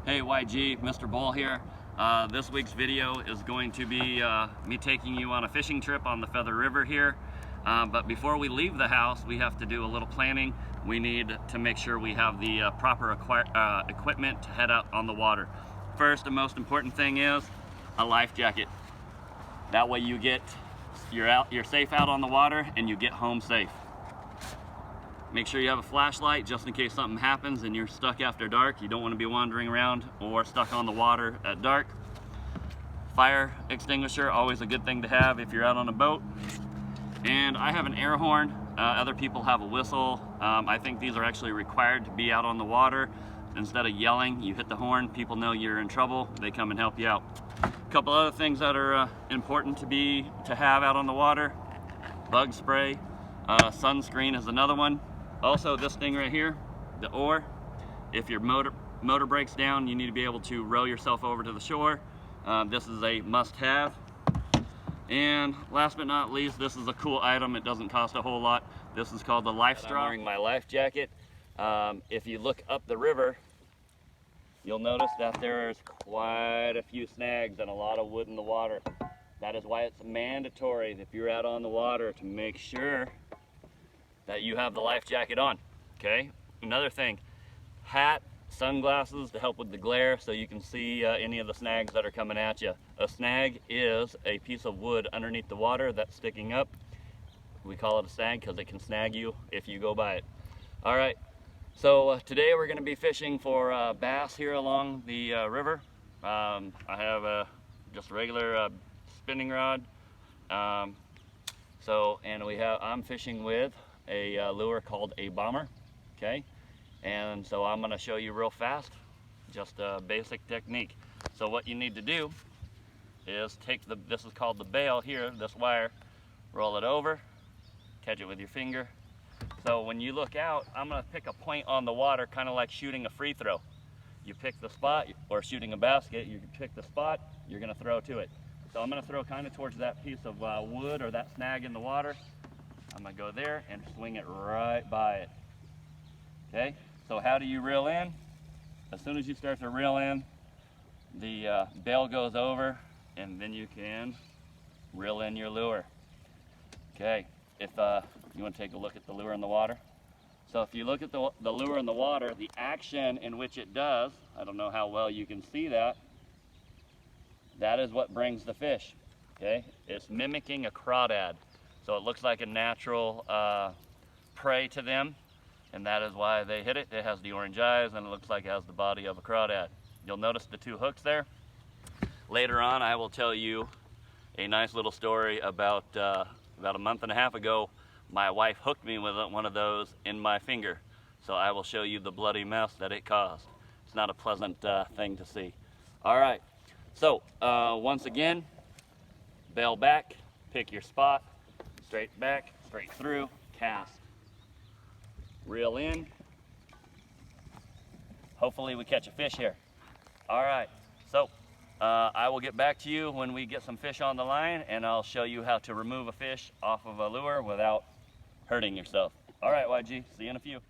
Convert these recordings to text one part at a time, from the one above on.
Hey YG, Mr. Bole here. This week's video is going to be me taking you on a fishing trip on the Feather River here. But before we leave the house, we have to do a little planning. We need to make sure we have the proper equipment to head out on the water. First and most important thing is a life jacket. That way you're safe out on the water and you get home safe. Make sure you have a flashlight just in case something happens and you're stuck after dark. You don't want to be wandering around or stuck on the water at dark. Fire extinguisher, always a good thing to have if you're out on a boat. And I have an air horn. Other people have a whistle. I think these are actually required to be out on the water. Instead of yelling, you hit the horn, people know you're in trouble, they come and help you out. A couple other things that are important to have out on the water. Bug spray, sunscreen is another one. Also, this thing right here, the oar. If your motor breaks down, you need to be able to row yourself over to the shore. This is a must-have. And last but not least, this is a cool item. It doesn't cost a whole lot. This is called the life straw. I'm wearing my life jacket. If you look up the river, you'll notice that there's quite a few snags and a lot of wood in the water. That is why it's mandatory if you're out on the water to make sure that you have the life jacket on, okay? Another thing, hat, sunglasses to help with the glare so you can see any of the snags that are coming at you. A snag is a piece of wood underneath the water that's sticking up. We call it a snag because it can snag you if you go by it. All right, so today we're gonna be fishing for bass here along the river. I have just a regular spinning rod. I'm fishing with a lure called a bomber, okay? And so I'm gonna show you real fast, just a basic technique. So what you need to do is this is called the bail here, this wire, roll it over, catch it with your finger. So when you look out, I'm gonna pick a point on the water, kind of like shooting a free throw. You pick the spot, or shooting a basket, you pick the spot, you're gonna throw to it. So I'm gonna throw kind of towards that piece of wood or that snag in the water. I'm gonna go there and swing it right by it. Okay, so how do you reel in? As soon as you start to reel in, the bail goes over and then you can reel in your lure. Okay, if you want to take a look at the lure in the water. So if you look at the lure in the water, the action in which it does, I don't know how well you can see that, that is what brings the fish. Okay, it's mimicking a crawdad. So it looks like a natural prey to them, and that is why they hit it. It has the orange eyes, and it looks like it has the body of a crawdad. You'll notice the two hooks there. Later on, I will tell you a nice little story about a month and a half ago, my wife hooked me with one of those in my finger. So I will show you the bloody mess that it caused. It's not a pleasant thing to see. All right, so once again, bail back, pick your spot, straight back, straight through, cast. Reel in. Hopefully we catch a fish here. All right, so I will get back to you when we get some fish on the line, and I'll show you how to remove a fish off of a lure without hurting yourself. All right, YG, see you in a few.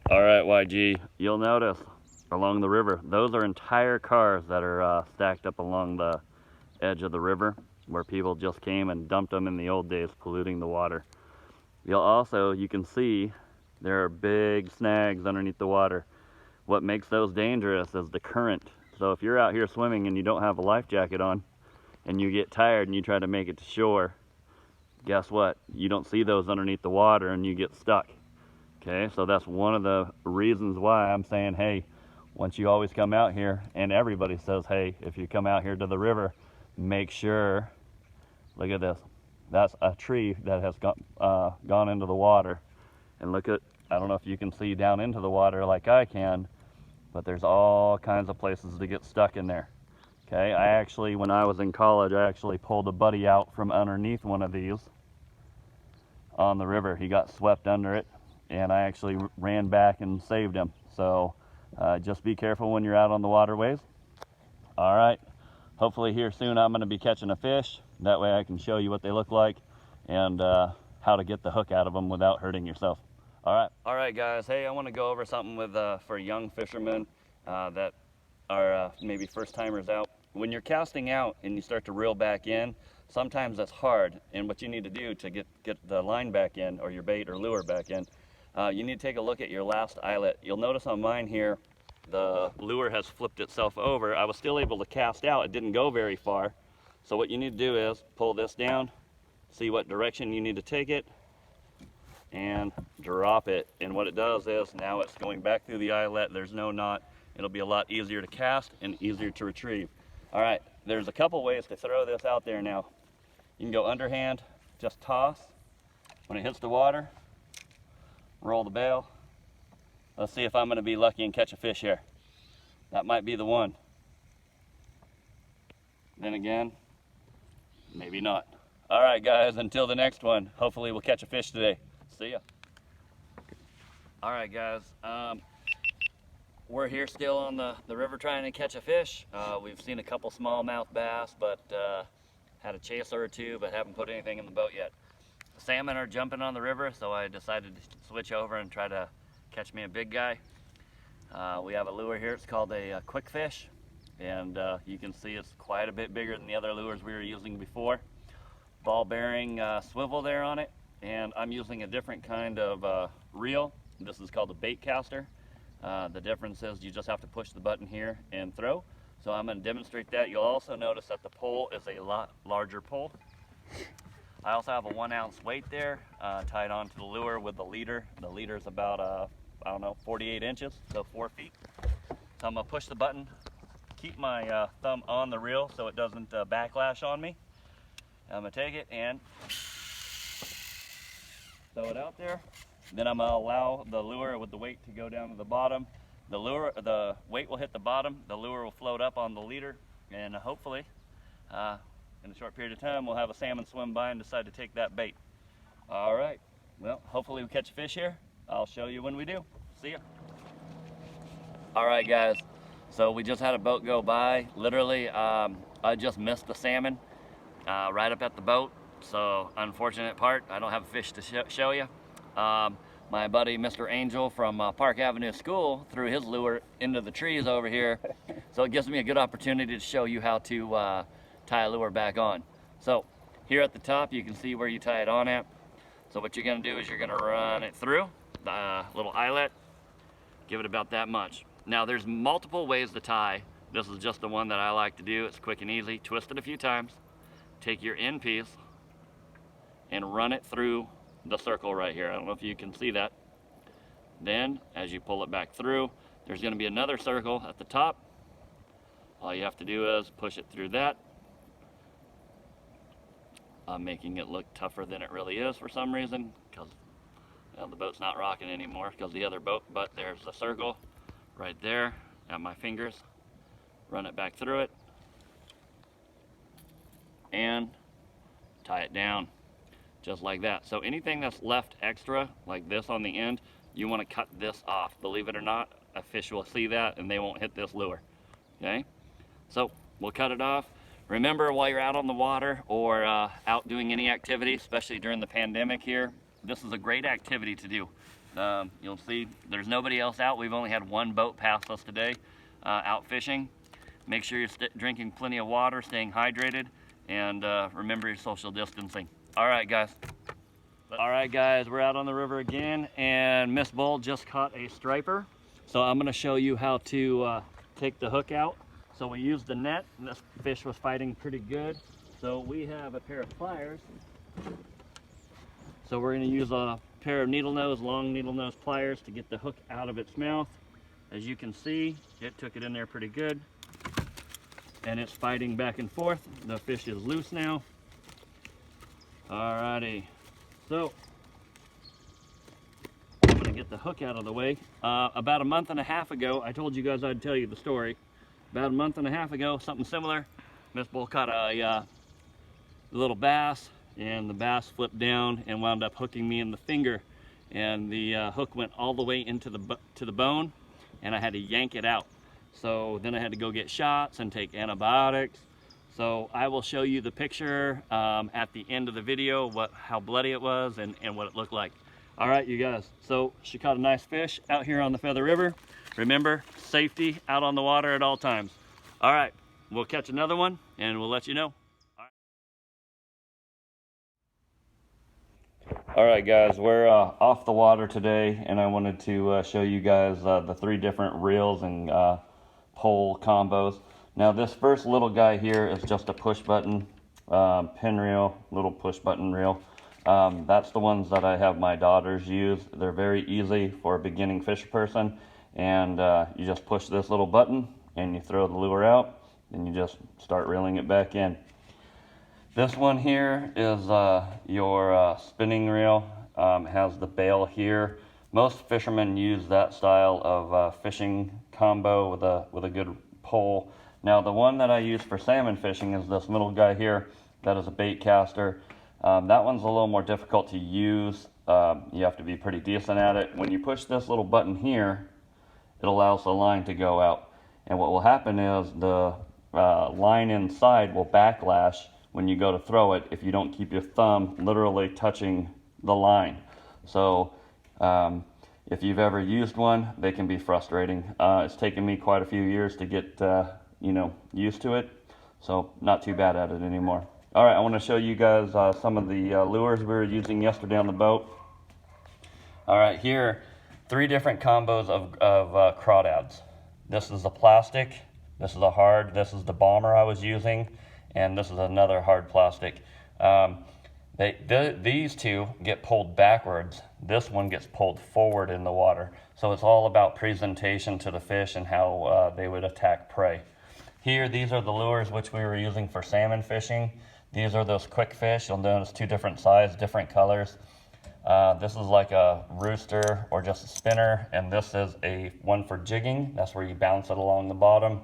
All right, YG, you'll notice along the river, those are entire cars that are stacked up along the edge of the river, where people just came and dumped them in the old days, polluting the water. You can see there are big snags underneath the water. What makes those dangerous is the current. So if you're out here swimming and you don't have a life jacket on and you get tired and you try to make it to shore, guess what? You don't see those underneath the water and you get stuck. Okay, so that's one of the reasons why I'm saying, hey, once you always come out here, and everybody says, hey, if you come out here to the river, make sure, look at this, that's a tree that has gone into the water. And look at, I don't know if you can see down into the water like I can, but there's all kinds of places to get stuck in there. Okay, when I was in college, I actually pulled a buddy out from underneath one of these on the river. He got swept under it, and I actually ran back and saved him. So just be careful when you're out on the waterways. All right. Hopefully here soon I'm going to be catching a fish. That way I can show you what they look like and how to get the hook out of them without hurting yourself. All right guys, hey, I want to go over something with for young fishermen that are maybe first timers out, when you're casting out and you start to reel back in, sometimes that's hard. And what you need to do to get the line back in, or your bait or lure back in, you need to take a look at your last eyelet. You'll notice on mine here, the lure has flipped itself over. I was still able to cast out. It didn't go very far. So what you need to do is pull this down, see what direction you need to take it, and drop it. And what it does is now it's going back through the eyelet. There's no knot. It'll be a lot easier to cast and easier to retrieve. All right, there's a couple ways to throw this out there now. You can go underhand, just toss. When it hits the water, roll the bail. Let's see if I'm gonna be lucky and catch a fish here. That might be the one. Then again, maybe not. All right, guys, until the next one, hopefully we'll catch a fish today. See ya. All right, guys, we're here still on the river trying to catch a fish. We've seen a couple smallmouth bass, but had a chaser or two, but haven't put anything in the boat yet. Salmon are jumping on the river, so I decided to switch over and try to catch me a big guy. We have a lure here. It's called a quick fish, and you can see it's quite a bit bigger than the other lures we were using before. Ball bearing swivel there on it, and I'm using a different kind of reel. This is called a bait caster. The difference is you just have to push the button here and throw. So I'm going to demonstrate that. You'll also notice that the pole is a lot larger pole. I also have a 1 ounce weight there tied onto the lure with the leader. The leader is about, I don't know, 48 inches, so 4 feet. So I'm going to push the button, keep my thumb on the reel so it doesn't backlash on me. I'm going to take it and throw it out there. Then I'm going to allow the lure with the weight to go down to the bottom. The weight will hit the bottom, the lure will float up on the leader, and hopefully in a short period of time we'll have a salmon swim by and decide to take that bait. All right, well, hopefully we catch a fish here. I'll show you when we do. See ya. All right, guys, so we just had a boat go by. Literally, I just missed the salmon right up at the boat. So unfortunate part, I don't have a fish to show you. My buddy Mr. Angel from Park Avenue School threw his lure into the trees over here. So it gives me a good opportunity to show you how to tie a lure back on. So here at the top you can see where you tie it on at. So what you're going to do is you're going to run it through the little eyelet, give it about that much. Now there's multiple ways to tie. This is just the one that I like to do. It's quick and easy. Twist it a few times, take your end piece and run it through the circle right here. I don't know if you can see that. Then as you pull it back through, there's going to be another circle at the top. All you have to do is push it through that. I'm making it look tougher than it really is for some reason, because the boat's not rocking anymore because the other boat, but there's the circle right there at my fingers. Run it back through it and tie it down just like that. So anything that's left extra like this on the end, you want to cut this off. Believe it or not, a fish will see that and they won't hit this lure. Okay, so we'll cut it off. Remember, while you're out on the water or out doing any activity, especially during the pandemic here, this is a great activity to do. You'll see there's nobody else out. We've only had one boat pass us today out fishing. Make sure you're drinking plenty of water, staying hydrated, and remember your social distancing. All right, guys. All right, guys, we're out on the river again, and Miss Bole just caught a striper. So I'm going to show you how to take the hook out. So we used the net, and this fish was fighting pretty good. So we have a pair of pliers. So we're going to use a pair of long needle nose pliers to get the hook out of its mouth. As you can see, it took it in there pretty good. And it's fighting back and forth. The fish is loose now. Alrighty, so I'm gonna get the hook out of the way. About a month and a half ago, I told you guys I'd tell you the story. About a month and a half ago, something similar. Miss Bole caught a little bass, and the bass flipped down and wound up hooking me in the finger. And the hook went all the way into the bone, and I had to yank it out. So then I had to go get shots and take antibiotics. So I will show you the picture at the end of the video, how bloody it was and what it looked like. All right, you guys, so she caught a nice fish out here on the Feather River. Remember, safety out on the water at all times. All right, we'll catch another one and we'll let you know. All right, guys, we're off the water today, and I wanted to show you guys the 3 different reels and pole combos. Now, this first little guy here is just a push button pin reel, little push button reel. That's the ones that I have my daughters use. They're very easy for a beginning fish person, and you just push this little button and you throw the lure out, and you just start reeling it back in. This one here is your spinning reel. Has the bail here. Most fishermen use that style of fishing combo with a good pole. Now, the one that I use for salmon fishing is this middle guy here. That is a bait caster. That one's a little more difficult to use. You have to be pretty decent at it. When you push this little button here, it allows the line to go out. And what will happen is the line inside will backlash when you go to throw it if you don't keep your thumb literally touching the line. So if you've ever used one, they can be frustrating. It's taken me quite a few years to get used to it, so not too bad at it anymore. All right, I want to show you guys some of the lures we were using yesterday on the boat. All right, here, 3 different combos of crawdads. This is the plastic, this is the hard, this is the bomber I was using, and this is another hard plastic. These 2 get pulled backwards. This one gets pulled forward in the water. So it's all about presentation to the fish and how they would attack prey. Here, these are the lures which we were using for salmon fishing. These are those quick fish. You'll notice 2 different sizes, different colors. This is like a rooster or just a spinner, and this is one for jigging. That's where you bounce it along the bottom.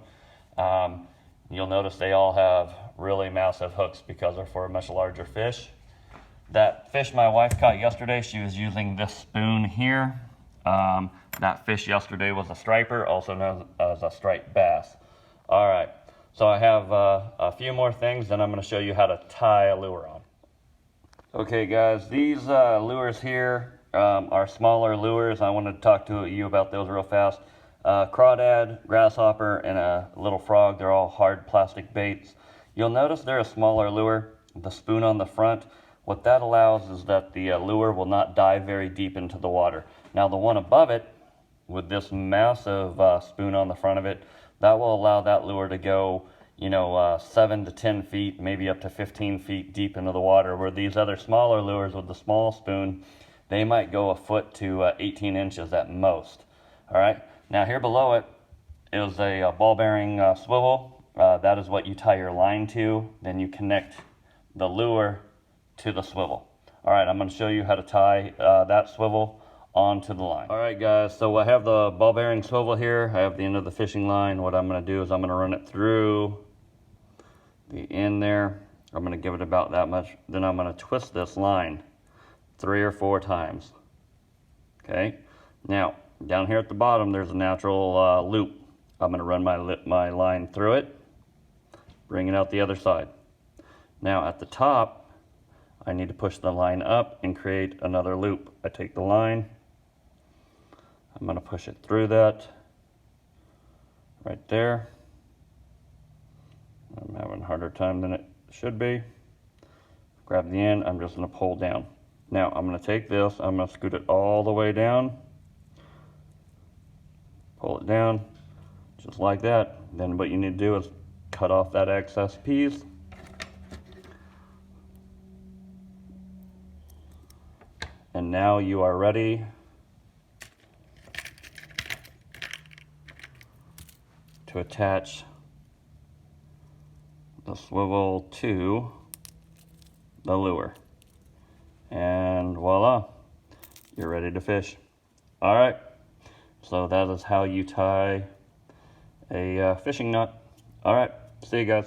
You'll notice they all have really massive hooks because they're for a much larger fish. That fish my wife caught yesterday, she was using this spoon here. That fish yesterday was a striper, also known as a striped bass. All right, so I have a few more things, then I'm going to show you how to tie a lure on. Okay, guys, these lures here are smaller lures. I wanted to talk to you about those real fast. Crawdad, grasshopper, and a little frog. They're all hard plastic baits. You'll notice they're a smaller lure, the spoon on the front. What that allows is that the lure will not dive very deep into the water. Now, the one above it, with this massive spoon on the front of it, that will allow that lure to go 7 to 10 feet, maybe up to 15 feet deep into the water, where these other smaller lures with the small spoon, they might go a foot to 18 inches at most. All right. Now, here below it is a ball bearing swivel. That is what you tie your line to. Then you connect the lure to the swivel. All right, I'm going to show you how to tie that swivel onto the line. All right, guys, so I have the ball bearing swivel here. I have the end of the fishing line. What I'm going to do is I'm going to run it through the end there. I'm going to give it about that much. Then I'm going to twist this line 3 or 4 times. Okay, now down here at the bottom, there's a natural loop. I'm going to run my line through it, bring it out the other side. Now at the top, I need to push the line up and create another loop. I take the line, I'm going to push it through that, right there. I'm having a harder time than it should be. Grab the end, I'm just going to pull down. Now I'm going to take this, I'm going to scoot it all the way down, pull it down, just like that. Then what you need to do is cut off that excess piece. And now you are ready to attach the swivel to the lure. And voila, you're ready to fish. All right. So that is how you tie a fishing knot. All right, see you guys.